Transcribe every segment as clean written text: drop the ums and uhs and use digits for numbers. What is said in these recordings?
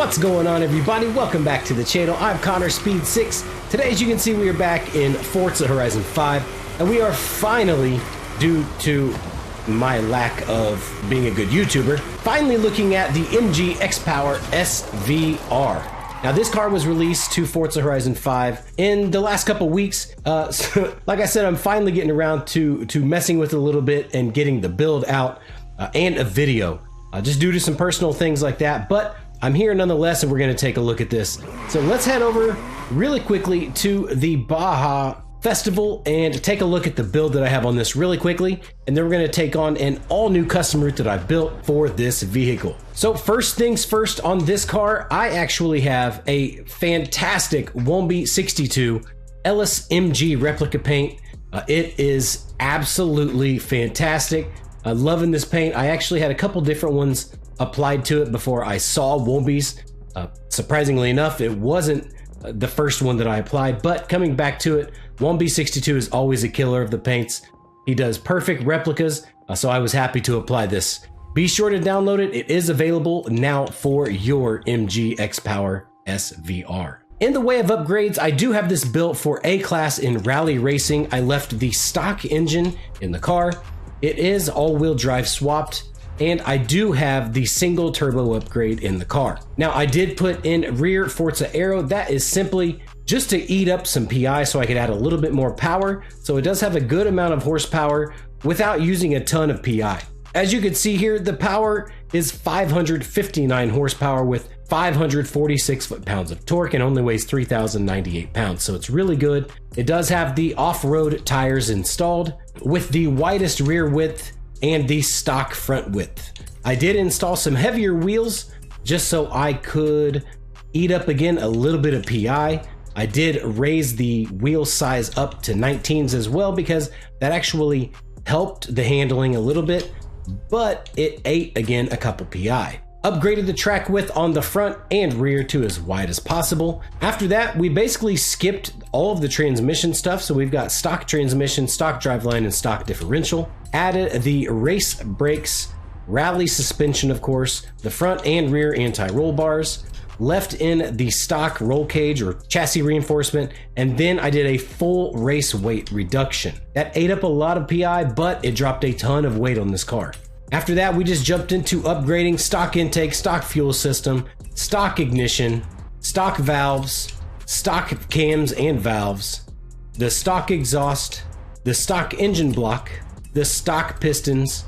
What's going on, everybody? Welcome back to the channel. I'm Connor Speed 6. Today, as you can see, we are back in Forza Horizon 5, and we are finally, due to my lack of being a good YouTuber, finally looking at the MG XPower SVR. Now, this car was released to Forza Horizon 5 in the last couple weeks. So, like I said, I'm finally getting around to messing with it a little bit and getting the build out and a video, just due to some personal things like that. But I'm here nonetheless, and we're going to take a look at this. So let's head over really quickly to the Baja Festival and take a look at the build that I have on this really quickly, and then we're going to take on an all-new custom route that I've built for this vehicle. So first things first, on this car, I actually have a fantastic Wombi 62 Ellis MG replica paint. It is absolutely fantastic. I'm loving this paint. I actually had a couple different ones applied to it before I saw Wombi's. Surprisingly enough, it wasn't the first one that I applied, but coming back to it, Wombi 62 is always a killer of the paints. He does perfect replicas, so I was happy to apply this. Be sure to download it. It is available now for your MG XPower SVR. In the way of upgrades, I do have this built for A-Class in rally racing. I left the stock engine in the car. It is all-wheel drive swapped, and I do have the single turbo upgrade in the car. Now, I did put in rear Forza Aero. That is simply just to eat up some PI so I could add a little bit more power. So it does have a good amount of horsepower without using a ton of PI. As you can see here, the power is 559 horsepower with 546 foot-pounds of torque and only weighs 3,098 pounds. So it's really good. It does have the off-road tires installed with the widest rear width and the stock front width. I did install some heavier wheels just so I could eat up again a little bit of PI. I did raise the wheel size up to 19s as well because that actually helped the handling a little bit, but it ate again a couple PI. Upgraded the track width on the front and rear to as wide as possible. After that, we basically skipped all of the transmission stuff. So we've got stock transmission, stock driveline, and stock differential. Added the race brakes, rally suspension, of course, the front and rear anti-roll bars. Left in the stock roll cage or chassis reinforcement, and then I did a full race weight reduction. That ate up a lot of PI, but it dropped a ton of weight on this car. After that, we just jumped into upgrading stock intake, stock fuel system, stock ignition, stock valves, stock cams and valves, the stock exhaust, the stock engine block, the stock pistons,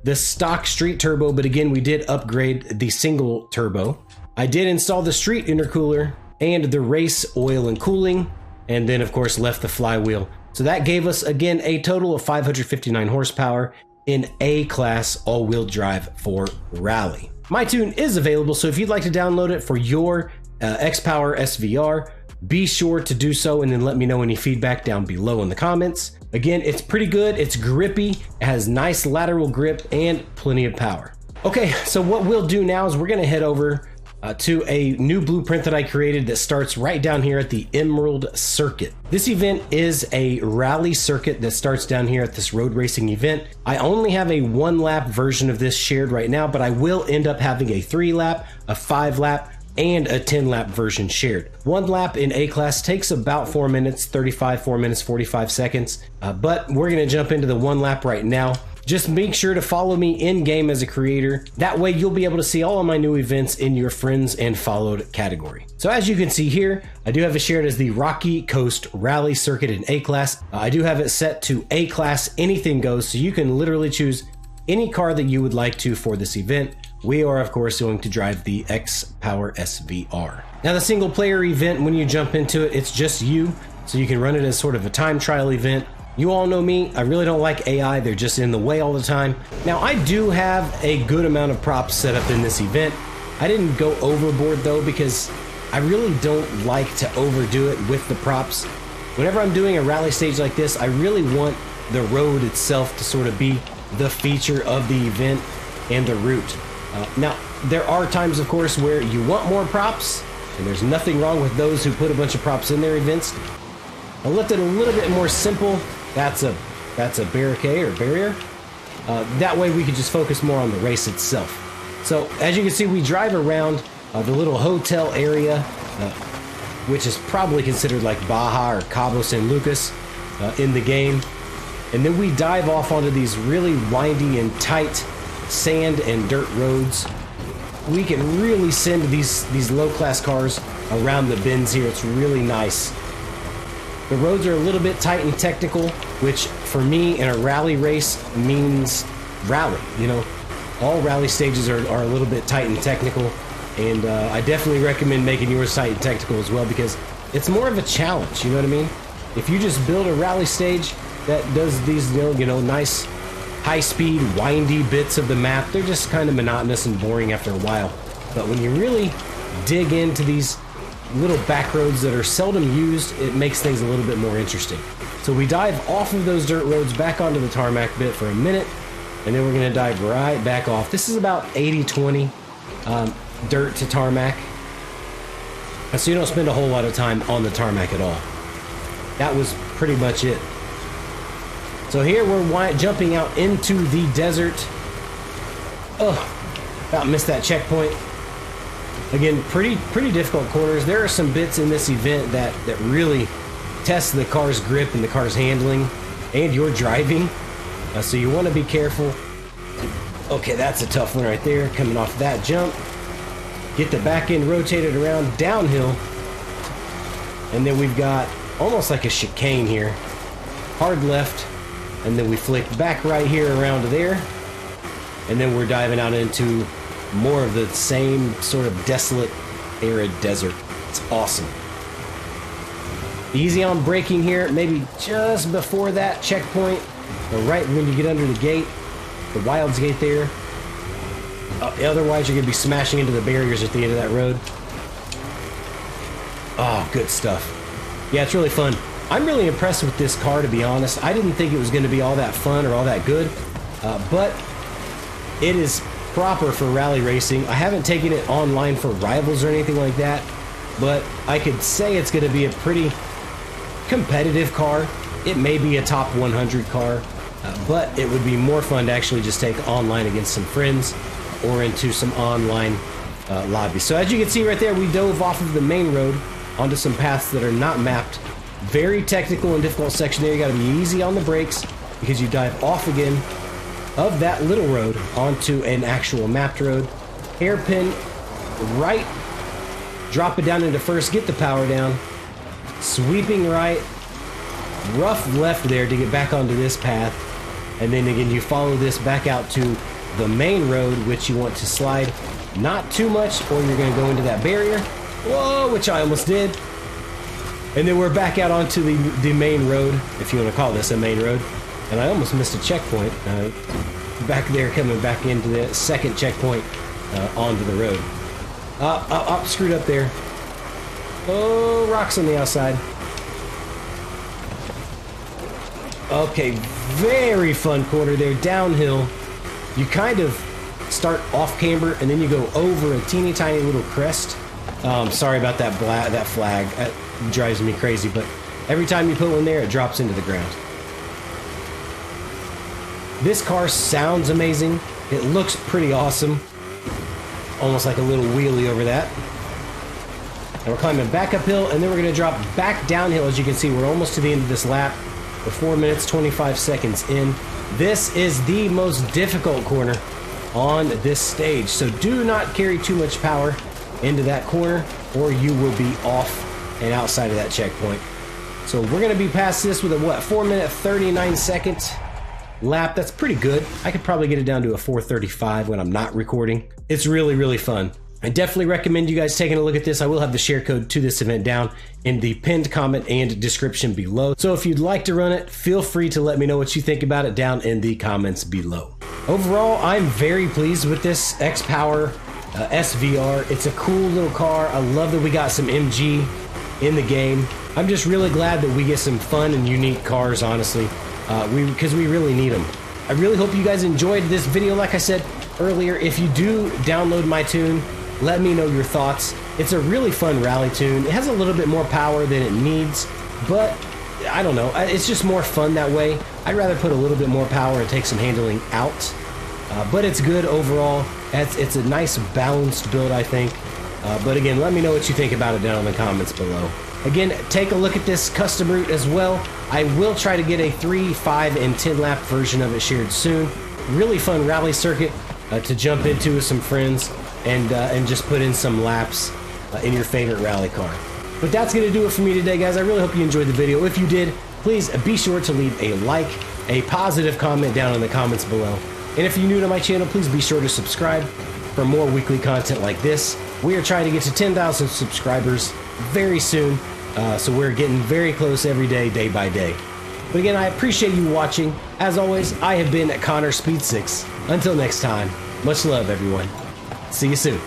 the stock street turbo, but again, we did upgrade the single turbo. I did install the street intercooler and the race oil and cooling, and then of course left the flywheel. So that gave us again a total of 559 horsepower in A-Class all-wheel drive for rally. My tune is available, so if you'd like to download it for your XPower SVR, be sure to do so and then let me know any feedback down below in the comments. Again, it's pretty good, it's grippy, it has nice lateral grip and plenty of power. Okay, so what we'll do now is we're gonna head over to a new blueprint that I created that starts right down here at the Emerald Circuit. This event is a rally circuit that starts down here at this road racing event. I only have a 1-lap version of this shared right now, but I will end up having a 3-lap, a 5-lap, and a 10-lap version shared. 1 lap in A-Class takes about 4 minutes, 4 minutes, 45 seconds, but we're gonna jump into the 1 lap right now. Just make sure to follow me in-game as a creator. That way you'll be able to see all of my new events in your friends and followed category. So as you can see here, I do have it shared as the Rocky Coast Rally Circuit in A-Class. I do have it set to A-Class anything goes, so you can literally choose any car that you would like to for this event. We are of course going to drive the XPower SVR. Now the single player event, when you jump into it, it's just you, so you can run it as sort of a time trial event. You all know me, I really don't like AI, they're just in the way all the time. Now I do have a good amount of props set up in this event. I didn't go overboard though because I really don't like to overdo it with the props. Whenever I'm doing a rally stage like this, I really want the road itself to sort of be the feature of the event and the route. Now, there are times of course where you want more props, and there's nothing wrong with those who put a bunch of props in their events. I left it a little bit more simple. That's a barricade or barrier. That way we could just focus more on the race itself. So as you can see, we drive around the little hotel area, which is probably considered like Baja or Cabo San Lucas in the game. And then we dive off onto these really windy and tight sand and dirt roads. We can really send these low-class cars around the bends here. It's really nice. The roads are a little bit tight and technical, which for me in a rally race means rally. You know, all rally stages are a little bit tight and technical, and I definitely recommend making yours tight and technical as well, because it's more of a challenge, you know what I mean? If you just build a rally stage that does these you know nice high-speed windy bits of the map, they're just kind of monotonous and boring after a while. But when you really dig into these little back roads that are seldom used, it makes things a little bit more interesting. So we dive off of those dirt roads back onto the tarmac bit for a minute, and then we're going to dive right back off. This is about 80-20 dirt to tarmac, so you don't spend a whole lot of time on the tarmac at all. That was pretty much it. So here we're jumping out into the desert. Oh, about missed that checkpoint. Again, pretty difficult corners. There are some bits in this event that really test the car's grip and the car's handling and your driving. So you want to be careful. Okay, that's a tough one right there. Coming off that jump. Get the back end rotated around downhill. And then we've got almost like a chicane here. Hard left. And then we flick back right here around to there. And then we're diving out into more of the same sort of desolate, arid desert. It's awesome. Easy on braking here, maybe just before that checkpoint, or right when you get under the gate, the Wilds gate there. Otherwise, you're going to be smashing into the barriers at the end of that road. Oh, good stuff. Yeah, it's really fun. I'm really impressed with this car, to be honest. I didn't think it was going to be all that fun or all that good, but it is proper for rally racing. I haven't taken it online for rivals or anything like that, but I could say it's going to be a pretty competitive car. It may be a top 100 car, but it would be more fun to actually just take online against some friends or into some online lobbies. So as you can see right there, we dove off of the main road onto some paths that are not mapped. Very technical and difficult section there. You got to be easy on the brakes because you dive off again of that little road onto an actual mapped road. Hairpin right, drop it down into first, get the power down, sweeping right, rough left there to get back onto this path, and then again you follow this back out to the main road, which you want to slide not too much or you're going to go into that barrier. Whoa, which I almost did. And then we're back out onto the main road, if you want to call this a main road. And I almost missed a checkpoint. Back there, coming back into the second checkpoint onto the road. Screwed up there. Oh, rocks on the outside. Okay, very fun corner there, downhill. You kind of start off camber, and then you go over a teeny tiny little crest. Sorry about that flag. That drives me crazy, but every time you put one there, it drops into the ground. This car sounds amazing. It looks pretty awesome. Almost like a little wheelie over that. And we're climbing back uphill, and then we're going to drop back downhill. As you can see, we're almost to the end of this lap. We're 4 minutes, 25 seconds in. This is the most difficult corner on this stage, so do not carry too much power into that corner, or you will be off and outside of that checkpoint. So we're going to be past this with a, 4-minute, 39-second lap. That's pretty good. I could probably get it down to a 4:35 when I'm not recording. It's really, really fun. I definitely recommend you guys taking a look at this. I will have the share code to this event down in the pinned comment and description below. So if you'd like to run it, feel free to let me know what you think about it down in the comments below. Overall, I'm very pleased with this XPower SVR. It's a cool little car. I love that we got some MG in the game. I'm just really glad that we get some fun and unique cars, honestly, because we really need them. I really hope you guys enjoyed this video. Like I said earlier, if you do download my tune, let me know your thoughts. It's a really fun rally tune. It has a little bit more power than it needs, but I don't know. It's just more fun that way. I'd rather put a little bit more power and take some handling out, but it's good overall. It's a nice balanced build, I think. But again, let me know what you think about it down in the comments below. Again, take a look at this custom route as well. I will try to get a 3, 5, and 10 lap version of it shared soon. Really fun rally circuit to jump into with some friends and just put in some laps in your favorite rally car. But that's going to do it for me today, guys. I really hope you enjoyed the video. If you did, please be sure to leave a like, a positive comment down in the comments below. And if you're new to my channel, please be sure to subscribe for more weekly content like this. We are trying to get to 10,000 subscribers very soon, so we're getting very close every day, day by day. But again, I appreciate you watching. As always, I have been Connor Speed 6. Until next time, much love, everyone. See you soon.